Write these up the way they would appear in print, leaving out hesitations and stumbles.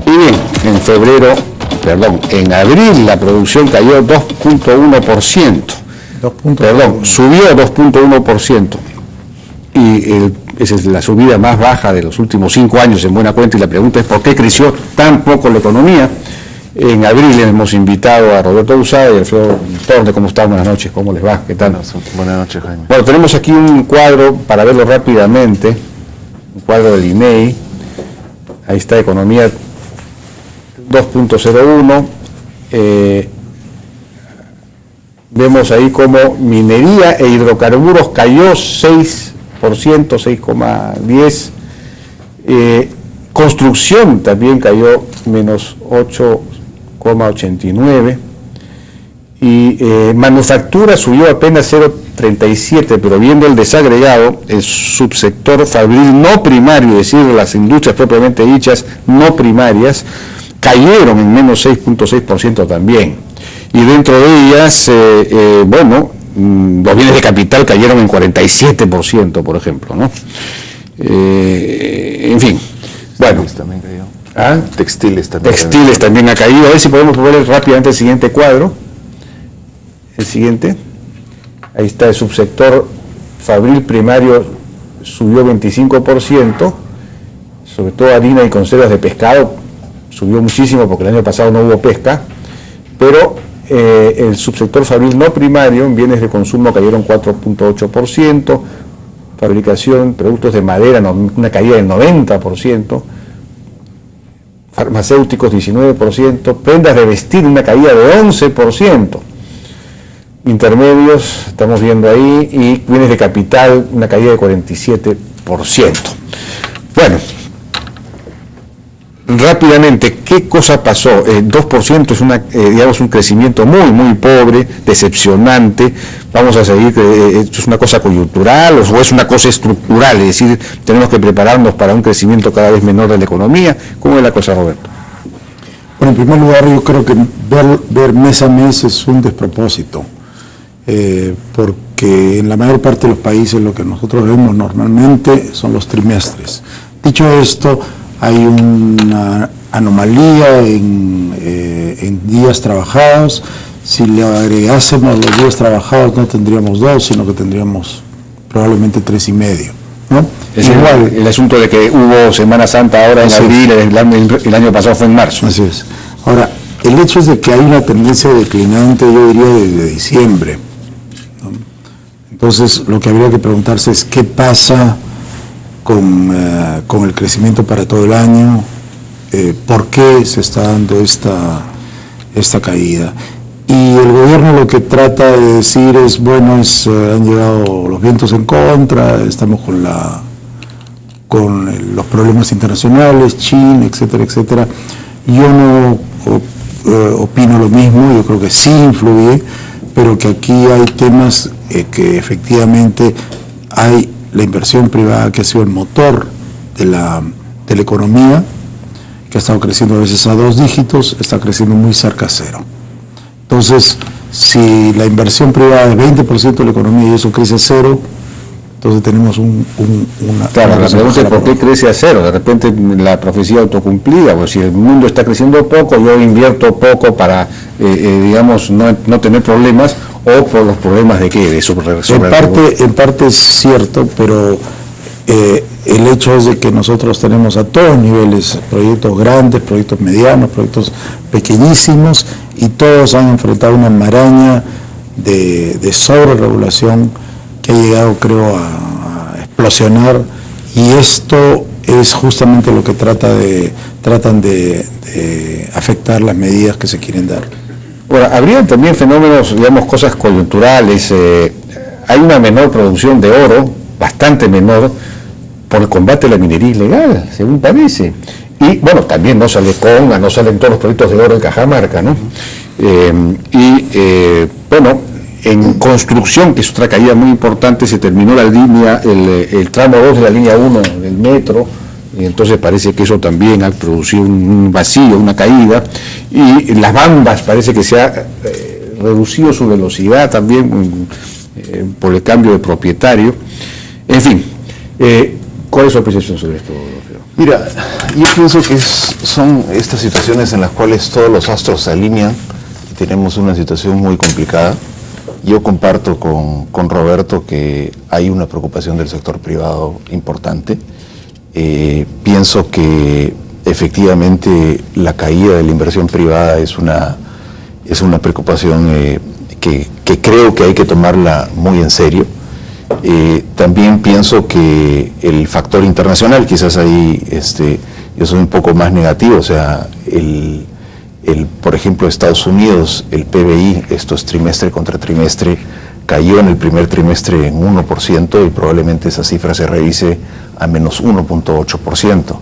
Y bien, en abril la producción cayó 2.1%. Subió 2.1%. Y esa es la subida más baja de los últimos 5 años en buena cuenta, y la pregunta es ¿por qué creció tan poco la economía? En abril hemos invitado a Roberto Usada y a Alfredo Torne. ¿Cómo están? Buenas noches, ¿cómo les va? ¿Qué tal? Buenas noches, Jaime. Bueno, tenemos aquí un cuadro para verlo rápidamente, un cuadro del INEI. Ahí está, economía 2.01. Vemos ahí como minería e hidrocarburos cayó 6%, 6,10%. Construcción también cayó menos 8,89%. Y manufactura subió apenas 0,37%, pero viendo el desagregado, el subsector fabril no primario, es decir, las industrias propiamente dichas no primarias, cayeron en menos 6,6% también. Y dentro de ellas, los bienes de capital cayeron en 47%, por ejemplo, ¿no? En fin, bueno. También cayó. ¿Ah? Textiles también ha caído. A ver si podemos ver rápidamente el siguiente cuadro. El siguiente. Ahí está el subsector fabril primario, subió 25%, sobre todo harina y conservas de pescado, subió muchísimo porque el año pasado no hubo pesca, pero el subsector fabril no primario, en bienes de consumo cayeron 4.8%, fabricación, productos de madera, una caída del 90%, farmacéuticos 19%, prendas de vestir una caída de 11%, intermedios, estamos viendo ahí, y bienes de capital una caída de 47%. Bueno, rápidamente, ¿qué cosa pasó? 2% es un crecimiento muy, muy pobre, decepcionante. Vamos a seguir, ¿esto es una cosa coyuntural o es una cosa estructural? Es decir, tenemos que prepararnos para un crecimiento cada vez menor de la economía. ¿Cómo es la cosa, Roberto? Bueno, en primer lugar, yo creo que ver mes a mes es un despropósito, porque en la mayor parte de los países lo que nosotros vemos normalmente son los trimestres. Dicho esto, hay una anomalía en días trabajados. Si le agregásemos los días trabajados no tendríamos 2, sino que tendríamos probablemente 3,5, ¿no? Es igual el asunto de que hubo Semana Santa ahora en abril, el año pasado fue en marzo. Así es. Ahora, el hecho es de que hay una tendencia declinante, yo diría, desde diciembre, ¿no? Entonces, lo que habría que preguntarse es qué pasa con el crecimiento para todo el año, por qué se está dando esta caída. Y el gobierno lo que trata de decir es, bueno, han llegado los vientos en contra, estamos con los problemas internacionales, China, etcétera, etcétera. Yo no opino lo mismo, yo creo que sí influye, pero que aquí hay temas que efectivamente hay la inversión privada que ha sido el motor de la economía, que ha estado creciendo a veces a 2 dígitos, está creciendo muy cerca a 0. Entonces, si la inversión privada es 20% de la economía y eso crece a 0, entonces tenemos una... Claro, la pregunta es ¿por qué crece a 0? De repente la profecía autocumplida, pues si el mundo está creciendo poco, yo invierto poco para, no tener problemas, o por los problemas de qué, en parte es cierto, pero el hecho es de que nosotros tenemos a todos niveles, proyectos grandes, proyectos medianos, proyectos pequeñísimos, y todos han enfrentado una maraña de sobreregulación que ha llegado, creo, a explosionar, y esto es justamente lo que tratan de afectar las medidas que se quieren dar. Bueno, habría también fenómenos, cosas coyunturales. Hay una menor producción de oro, bastante menor, por el combate a la minería ilegal, según parece. Y bueno, también no salen todos los proyectos de oro en Cajamarca, ¿no? En construcción, que es otra caída muy importante, se terminó la línea, el tramo 2 de la línea 1 del metro, y entonces parece que eso también ha producido un vacío, una caída, y las Bambas parece que se ha reducido su velocidad también por el cambio de propietario. En fin, ¿cuál es su apreciación sobre esto, Alfredo? Mira, yo pienso que son estas situaciones en las cuales todos los astros se alinean y tenemos una situación muy complicada. Yo comparto con Roberto que hay una preocupación del sector privado importante. Pienso que efectivamente la caída de la inversión privada es una preocupación que creo que hay que tomarla muy en serio. También pienso que el factor internacional, quizás ahí yo soy un poco más negativo, o sea, por ejemplo, Estados Unidos, el PBI, esto es trimestre contra trimestre, cayó en el primer trimestre en 1% y probablemente esa cifra se revise a menos 1.8%.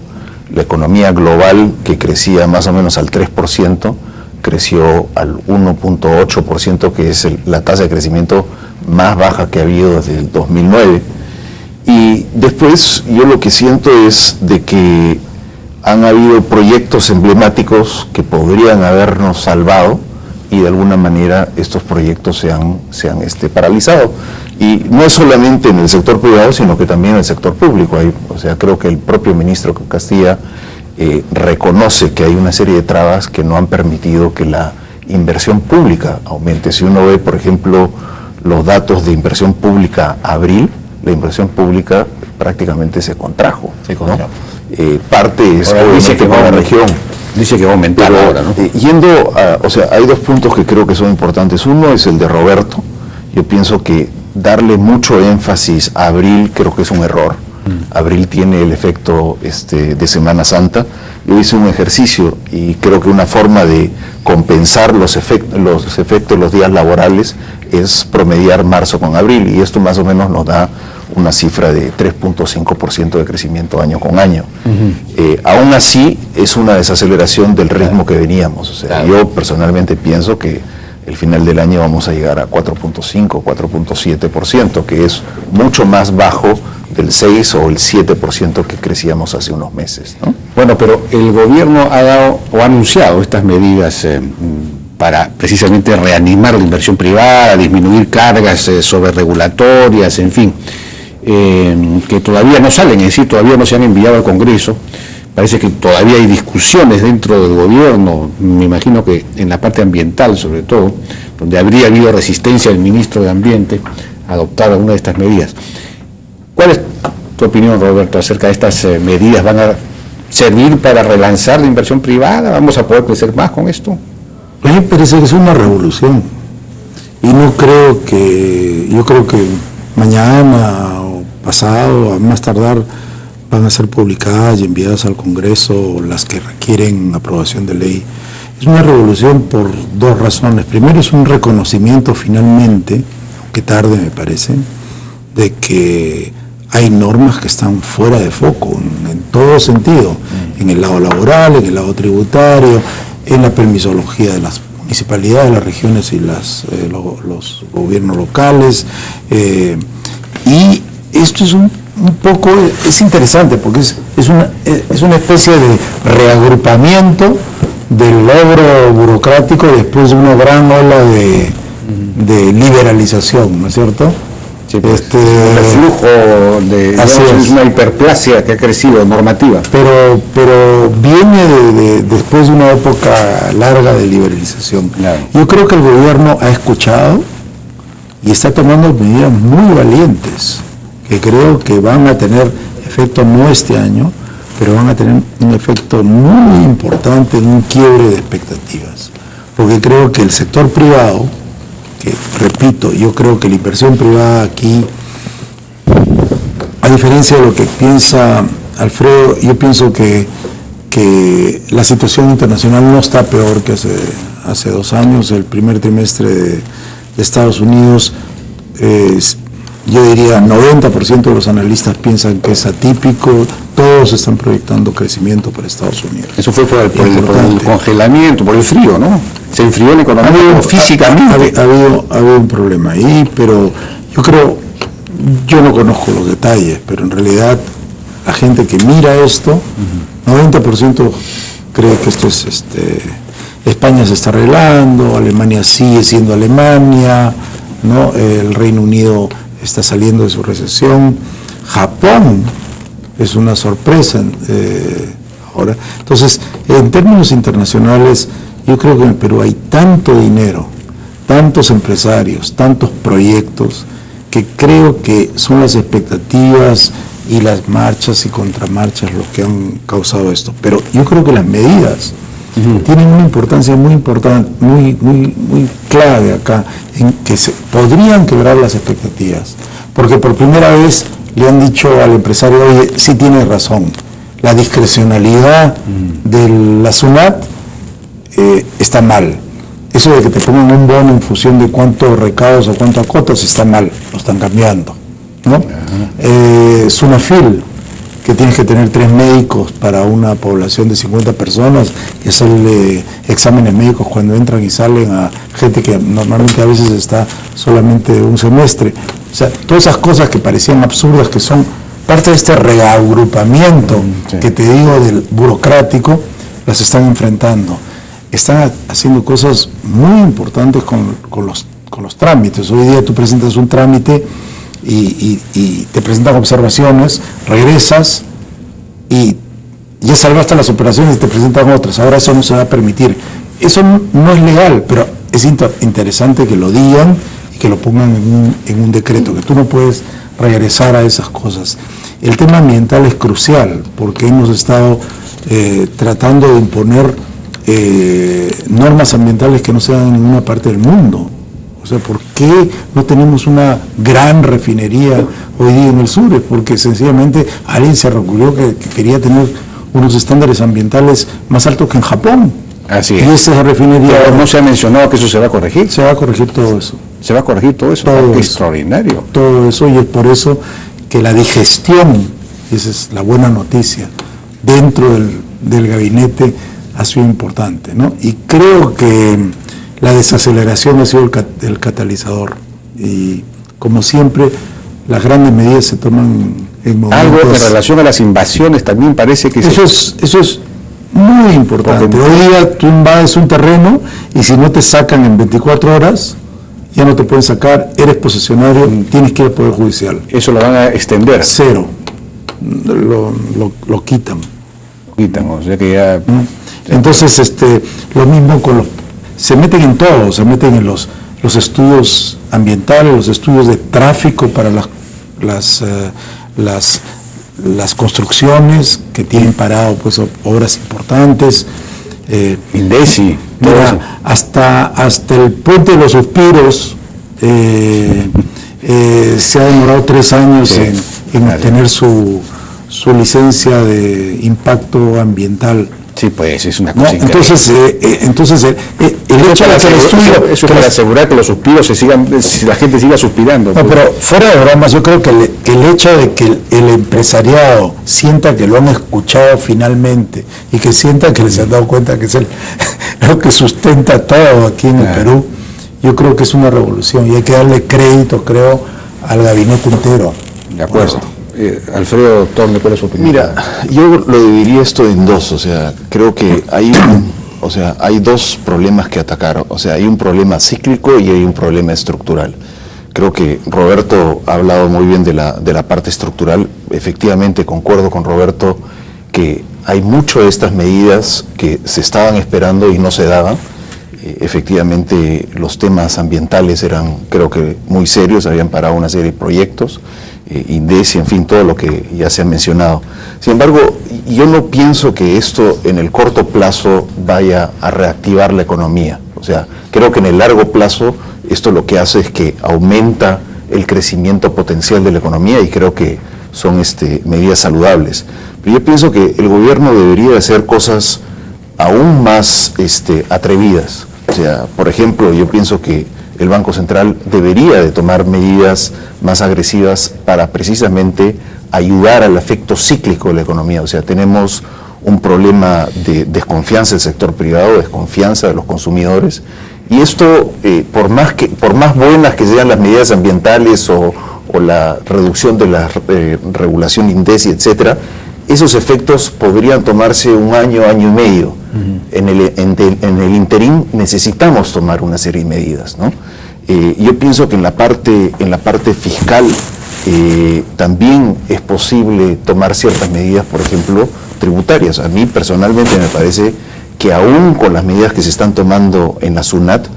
La economía global, que crecía más o menos al 3%, creció al 1.8%, que es la tasa de crecimiento más baja que ha habido desde el 2009. Y después yo lo que siento es de que han habido proyectos emblemáticos que podrían habernos salvado y de alguna manera estos proyectos se han paralizado. Y no es solamente en el sector privado, sino que también en el sector público. O sea, creo que el propio ministro Castilla reconoce que hay una serie de trabas que no han permitido que la inversión pública aumente. Si uno ve, por ejemplo, los datos de inversión pública abril, la inversión pública prácticamente se contrajo. ¿No? Parte es dice que va a la región. Dice que va a aumentar ahora, ¿no? O sea, hay dos puntos que creo que son importantes. Uno es el de Roberto. Yo pienso que darle mucho énfasis a abril creo que es un error. Abril tiene el efecto de Semana Santa. Yo hice un ejercicio y creo que una forma de compensar los efectos, los días laborales, es promediar marzo con abril, y esto más o menos nos da una cifra de 3.5% de crecimiento año con año. Aún así, es una desaceleración del ritmo que veníamos. O sea, yo personalmente pienso que el final del año vamos a llegar a 4.5, 4.7%, que es mucho más bajo del 6 o el 7% que crecíamos hace unos meses, ¿no? Bueno, pero el gobierno ha dado o ha anunciado estas medidas para precisamente reanimar la inversión privada, disminuir cargas sobreregulatorias, en fin, que todavía no salen, es decir, todavía no se han enviado al Congreso. Parece que todavía hay discusiones dentro del gobierno, me imagino que en la parte ambiental sobre todo, donde habría habido resistencia del ministro de Ambiente a adoptar alguna de estas medidas. ¿Cuál es tu opinión, Roberto, acerca de estas medidas? ¿Van a servir para relanzar la inversión privada? ¿Vamos a poder crecer más con esto? A mí me parece que es una revolución, y yo creo que mañana o pasado, a más tardar, van a ser publicadas y enviadas al Congreso las que requieren aprobación de ley. Es una revolución por dos razones. Primero, es un reconocimiento finalmente, aunque tarde me parece, de que hay normas que están fuera de foco en todo sentido, en el lado laboral, en el lado tributario, en la permisología de las municipalidades, las regiones y los gobiernos locales. Y esto es un poco, es interesante porque es una especie de reagrupamiento del logro burocrático después de una gran ola de liberalización, ¿no es cierto? Sí, pues, un reflujo de una hiperplasia que ha crecido normativa. Pero viene después de una época larga de liberalización. Claro. Yo creo que el gobierno ha escuchado y está tomando medidas muy valientes, que creo que van a tener efecto no este año, pero van a tener un efecto muy importante en un quiebre de expectativas. Porque creo que el sector privado, que repito, yo creo que la inversión privada aquí, a diferencia de lo que piensa Alfredo, yo pienso que la situación internacional no está peor que hace 2 años. El primer trimestre de Estados Unidos, yo diría 90% de los analistas piensan que es atípico. Todos están proyectando crecimiento para Estados Unidos. Eso fue por el congelamiento, por el frío, ¿no? Se enfrió la economía físicamente. Ha habido un problema ahí, pero yo no conozco los detalles, pero en realidad la gente que mira esto, 90% cree que esto es España se está arreglando, Alemania sigue siendo Alemania, ¿no? El Reino Unido está saliendo de su recesión, Japón es una sorpresa ahora. Entonces, en términos internacionales, yo creo que en el Perú hay tanto dinero, tantos empresarios, tantos proyectos, que creo que son las expectativas y las marchas y contramarchas los que han causado esto. Pero yo creo que las medidas tienen una importancia muy importante, muy clave acá, en que se podrían quebrar las expectativas. Porque por primera vez le han dicho al empresario, oye, sí tienes razón, la discrecionalidad de la SUNAT está mal. Eso de que te pongan un bono en función de cuántos recaudos o cuántas cuotas está mal, lo están cambiando, ¿no? SUNAFIL, que tienes que tener 3 médicos para una población de 50 personas y hacerle exámenes médicos cuando entran y salen a gente que normalmente a veces está solamente un semestre. O sea, todas esas cosas que parecían absurdas, que son parte de este reagrupamiento que te digo del burocrático, las están enfrentando. Están haciendo cosas muy importantes con los trámites. Hoy día tú presentas un trámite y te presentan observaciones, regresas y ya salvaste las operaciones y te presentan otras. Ahora eso no se va a permitir. Eso no es legal, pero es interesante que lo digan y que lo pongan en un decreto, que tú no puedes regresar a esas cosas. El tema ambiental es crucial porque hemos estado tratando de imponer normas ambientales que no se dan en ninguna parte del mundo. O sea, ¿por qué no tenemos una gran refinería hoy día en el sur? Es porque sencillamente alguien se le ocurrió que quería tener unos estándares ambientales más altos que en Japón. Así es. Y esa refinería... Pero no se ha mencionado que eso se va a corregir. Se va a corregir todo eso. Se va a corregir todo eso. Todo Qué eso. Extraordinario. Todo eso, y es por eso que la digestión, esa es la buena noticia, dentro del gabinete ha sido importante, ¿no? Y creo que la desaceleración ha sido el catalizador. Y como siempre, las grandes medidas se toman en momentos... Algo en relación a las invasiones también parece que... Eso es muy importante. Porque... Hoy día tú invades un terreno y si no te sacan en 24 horas, ya no te pueden sacar, eres posesionario, tienes que ir al Poder Judicial. Eso lo van a extender. Cero. Lo quitan. Quitan, o sea que ya... Entonces, lo mismo con se meten en todo, se meten en los estudios ambientales, los estudios de tráfico para las construcciones que tienen parado pues obras importantes. INDECI. Mira, hasta el puente de los suspiros se ha demorado 3 años en obtener su licencia de impacto ambiental. Sí, pues es una cosa increíble. Entonces el hecho de que el estudio... Eso es para asegurar que los suspiros la gente siga suspirando. No, pero fuera de bromas, yo creo que el hecho de que el empresariado sienta que lo han escuchado finalmente y que sienta que les han dado cuenta que es lo que sustenta todo aquí en el Perú, yo creo que es una revolución y hay que darle crédito, creo, al gabinete entero. De acuerdo. Alfredo Torne, ¿cuál es su opinión? Mira, yo lo dividiría esto en dos, o sea, creo que hay 2 problemas que atacar, o sea, hay un problema cíclico y hay un problema estructural. Creo que Roberto ha hablado muy bien de la parte estructural. Efectivamente, concuerdo con Roberto que hay mucho de estas medidas que se estaban esperando y no se daban. Efectivamente, los temas ambientales eran, creo que, muy serios, habían parado una serie de proyectos, INDECI, en fin, todo lo que ya se ha mencionado. Sin embargo, yo no pienso que esto en el corto plazo vaya a reactivar la economía. O sea, creo que en el largo plazo esto lo que hace es que aumenta el crecimiento potencial de la economía y creo que son medidas saludables. Pero yo pienso que el gobierno debería hacer cosas aún más atrevidas. O sea, por ejemplo, yo pienso que el Banco Central debería de tomar medidas más agresivas para precisamente ayudar al efecto cíclico de la economía. O sea, tenemos un problema de desconfianza del sector privado, desconfianza de los consumidores, y esto, por más buenas que sean las medidas ambientales o la reducción de la regulación INDECI, etcétera, esos efectos podrían tomarse 1 año, año y medio. En el interín necesitamos tomar una serie de medidas, ¿no? Yo pienso que en la parte fiscal también es posible tomar ciertas medidas, por ejemplo, tributarias. A mí personalmente me parece que aún con las medidas que se están tomando en la SUNAT,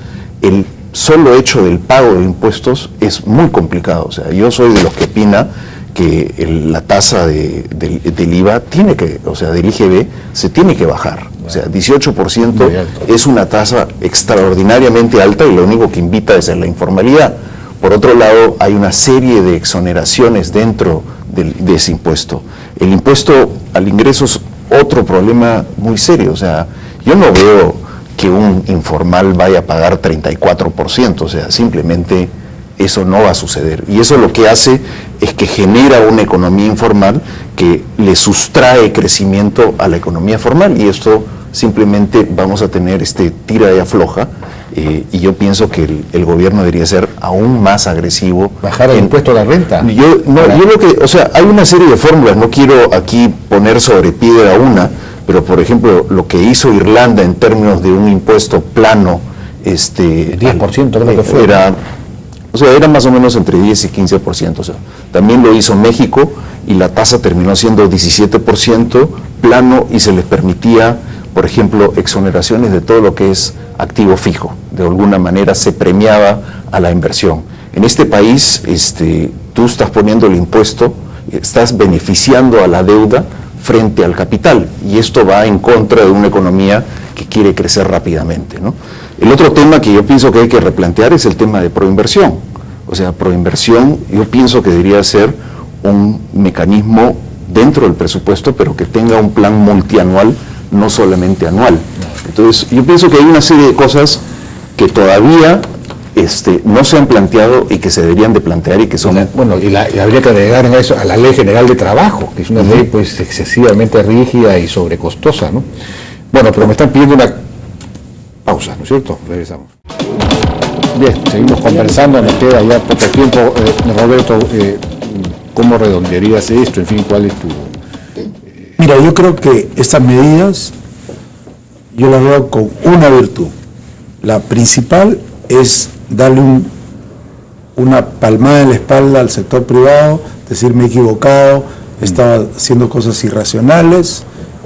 el solo hecho del pago de impuestos es muy complicado. O sea, yo soy de los que opina que la tasa del IVA tiene que, o sea, del IGB se tiene que bajar. O sea, 18% es una tasa extraordinariamente alta y lo único que invita es a la informalidad. Por otro lado, hay una serie de exoneraciones dentro de ese impuesto. El impuesto al ingreso es otro problema muy serio. O sea, yo no veo que un informal vaya a pagar 34%, o sea, simplemente eso no va a suceder. Y eso lo que hace es que genera una economía informal que le sustrae crecimiento a la economía formal, y esto simplemente vamos a tener tira y afloja, y yo pienso que el gobierno debería ser aún más agresivo. ¿Bajar el impuesto a la renta? Yo lo que, o sea, hay una serie de fórmulas, no quiero aquí poner sobre piedra una, pero por ejemplo, lo que hizo Irlanda en términos de un impuesto plano, 10% creo que fue. Era más o menos entre 10 y 15%. O sea, también lo hizo México y la tasa terminó siendo 17% plano, y se les permitía, por ejemplo, exoneraciones de todo lo que es activo fijo. De alguna manera se premiaba a la inversión. En este país, tú estás poniendo el impuesto, estás beneficiando a la deuda frente al capital, y esto va en contra de una economía que quiere crecer rápidamente, ¿no? El otro tema que yo pienso que hay que replantear es el tema de proinversión. O sea, proinversión yo pienso que debería ser un mecanismo dentro del presupuesto, pero que tenga un plan multianual, no solamente anual. Entonces, yo pienso que hay una serie de cosas que todavía no se han planteado y que se deberían de plantear y que son... Bueno, y habría que agregar en eso a la Ley General de Trabajo, que es una ley pues excesivamente rígida y sobrecostosa, ¿no? Bueno, pero me están pidiendo una pausa, ¿no es cierto? Regresamos. Bien, seguimos conversando, nos queda ya poco tiempo. Roberto, ¿cómo redondearías esto? En fin, ¿cuál es tu...? Mira, yo creo que estas medidas, yo las veo con una virtud. La principal es darle una palmada en la espalda al sector privado, decir, me he equivocado, estaba haciendo cosas irracionales,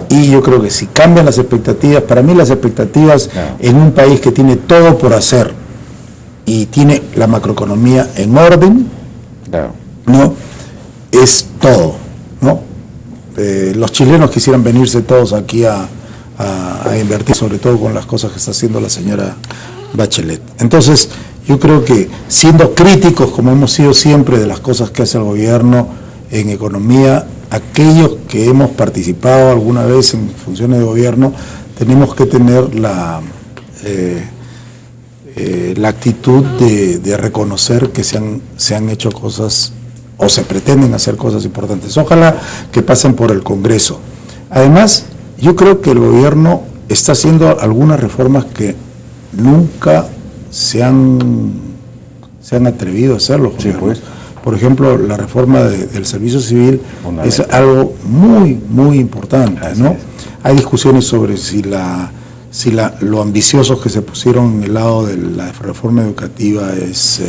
y yo creo que si cambian las expectativas, para mí las expectativas en un país que tiene todo por hacer y tiene la macroeconomía en orden, ¿no? Es todo, ¿no? Los chilenos quisieran venirse todos aquí a invertir, sobre todo con las cosas que está haciendo la señora Bachelet. Entonces, yo creo que siendo críticos, como hemos sido siempre, de las cosas que hace el gobierno en economía, aquellos que hemos participado alguna vez en funciones de gobierno, tenemos que tener la actitud de reconocer que se han hecho cosas, o se pretenden hacer cosas importantes. Ojalá que pasen por el Congreso. Además, yo creo que el gobierno está haciendo algunas reformas que nunca se han atrevido a hacerlo. Sí, pues. Por ejemplo, la reforma del servicio civil es algo muy, muy importante, ¿no? Hay discusiones sobre lo ambiciosos que se pusieron en el lado de la reforma educativa es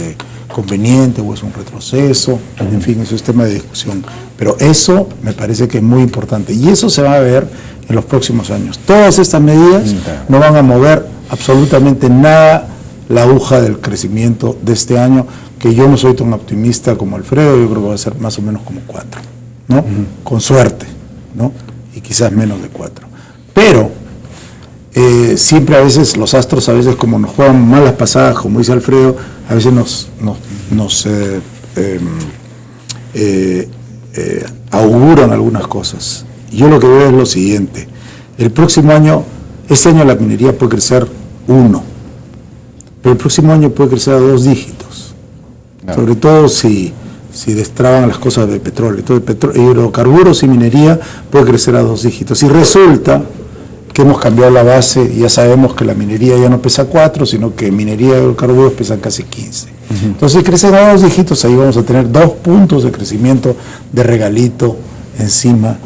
conveniente o es un retroceso, en fin, eso es tema de discusión. Pero eso me parece que es muy importante, y eso se va a ver en los próximos años. Todas estas medidas no van a mover absolutamente nada la aguja del crecimiento de este año, que yo no soy tan optimista como Alfredo. Yo creo que va a ser más o menos como 4, ¿no? Con suerte, ¿no? Y quizás menos de 4. Pero siempre a veces los astros, a veces como nos juegan malas pasadas, como dice Alfredo, a veces nos auguran algunas cosas. Y yo lo que veo es lo siguiente: el próximo año, este año la minería puede crecer 1, pero el próximo año puede crecer a 2 dígitos, sobre todo si destraban las cosas de petróleo. Entonces, hidrocarburos y minería puede crecer a 2 dígitos. Y resulta que hemos cambiado la base, y ya sabemos que la minería ya no pesa 4, sino que minería y hidrocarburos pesan casi 15. Entonces, si crecen a 2 dígitos, ahí vamos a tener 2 puntos de crecimiento de regalito encima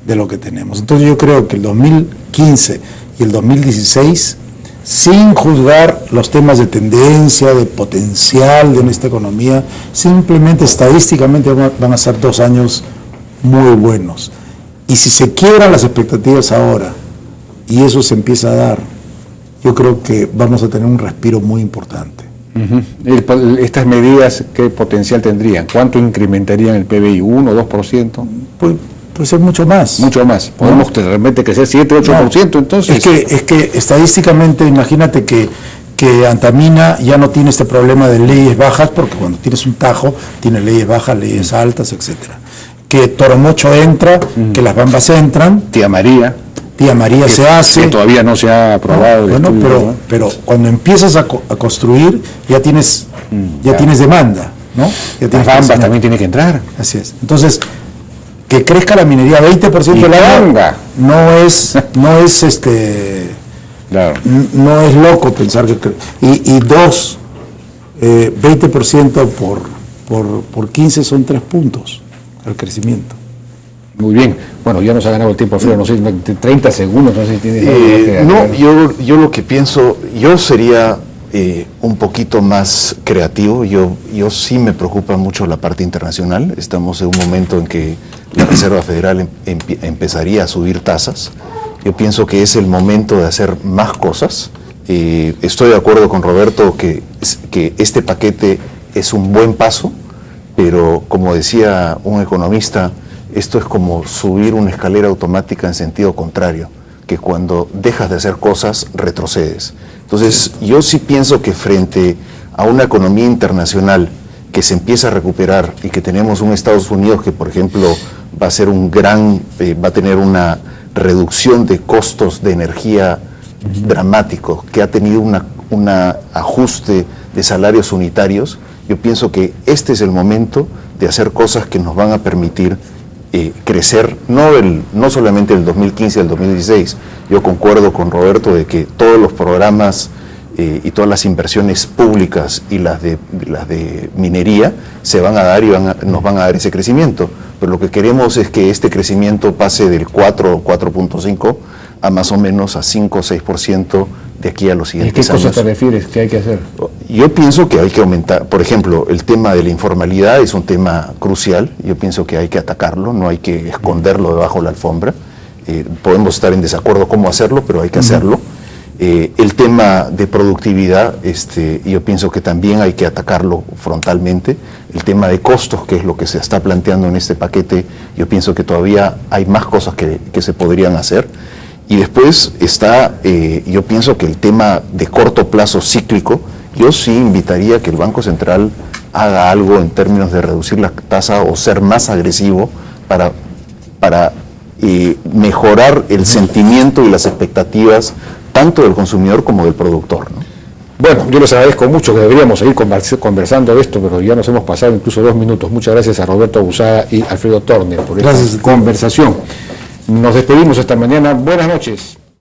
de lo que tenemos. Entonces, yo creo que el 2015 y el 2016 sin juzgar los temas de tendencia, de potencial de esta economía, simplemente estadísticamente van a ser 2 años muy buenos. Y si se quiebran las expectativas ahora, y eso se empieza a dar, yo creo que vamos a tener un respiro muy importante. Estas medidas, ¿qué potencial tendrían? ¿Cuánto incrementarían el PBI? ¿1 o 2%? Puede ser mucho más. Mucho más. ¿Podemos de repente crecer 7, 8% No, entonces? Es que estadísticamente, imagínate que Antamina ya no tiene este problema de leyes bajas, porque cuando tienes un tajo, tiene leyes bajas, leyes altas, etcétera. Que Toromocho entra, que las Bambas entran. Tía María Se hace. Que todavía no se ha aprobado. Bueno, pero cuando empiezas a construir, ya tienes demanda, ¿no? Ya Las tienes Bambas también tiene que entrar. Así es. Entonces, que crezca la minería 20% Y del año Tonga. no es Claro. no es loco pensar que y 20% por 15 son 3 puntos al crecimiento. Muy bien. Bueno, ya nos ha ganado el tiempo, Alfredo, no sé, 30 segundos, no sé si tienes algo que No, agregar. yo lo que pienso, yo sería un poquito más creativo. Yo sí me preocupa mucho la parte internacional. Estamos en un momento en que la Reserva Federal empezaría a subir tasas. Yo pienso que es el momento de hacer más cosas. Estoy de acuerdo con Roberto que este paquete es un buen paso, pero como decía un economista, esto es como subir una escalera automática en sentido contrario, que cuando dejas de hacer cosas retrocedes. Entonces, yo sí pienso que frente a una economía internacional que se empieza a recuperar y que tenemos un Estados Unidos que, por ejemplo, va a ser va a tener una reducción de costos de energía dramático, que ha tenido un ajuste de salarios unitarios, yo pienso que este es el momento de hacer cosas que nos van a permitir crecer, no solamente del 2015 al 2016. Yo concuerdo con Roberto de que todos los programas y todas las inversiones públicas y las de minería se van a dar y nos van a dar ese crecimiento, pero lo que queremos es que este crecimiento pase del 4 o 4.5 a más o menos a 5 o 6% de aquí a los siguientes años. ¿A qué cosa te refieres? ¿Qué hay que hacer? Yo pienso que hay que aumentar, por ejemplo, el tema de la informalidad es un tema crucial. Yo pienso que hay que atacarlo, no hay que esconderlo debajo de la alfombra. Podemos estar en desacuerdo cómo hacerlo, pero hay que hacerlo. El tema de productividad, yo pienso que también hay que atacarlo frontalmente. El tema de costos, que es lo que se está planteando en este paquete, yo pienso que todavía hay más cosas que se podrían hacer. Y después está, yo pienso que el tema de corto plazo cíclico, yo sí invitaría a que el Banco Central haga algo en términos de reducir la tasa o ser más agresivo para mejorar el sentimiento y las expectativas tanto del consumidor como del productor, ¿no? Bueno, yo les agradezco mucho, que deberíamos seguir conversando de esto, pero ya nos hemos pasado incluso 2 minutos. Muchas gracias a Roberto Abusada y Alfredo Turner por esta conversación. Nos despedimos esta mañana. Buenas noches.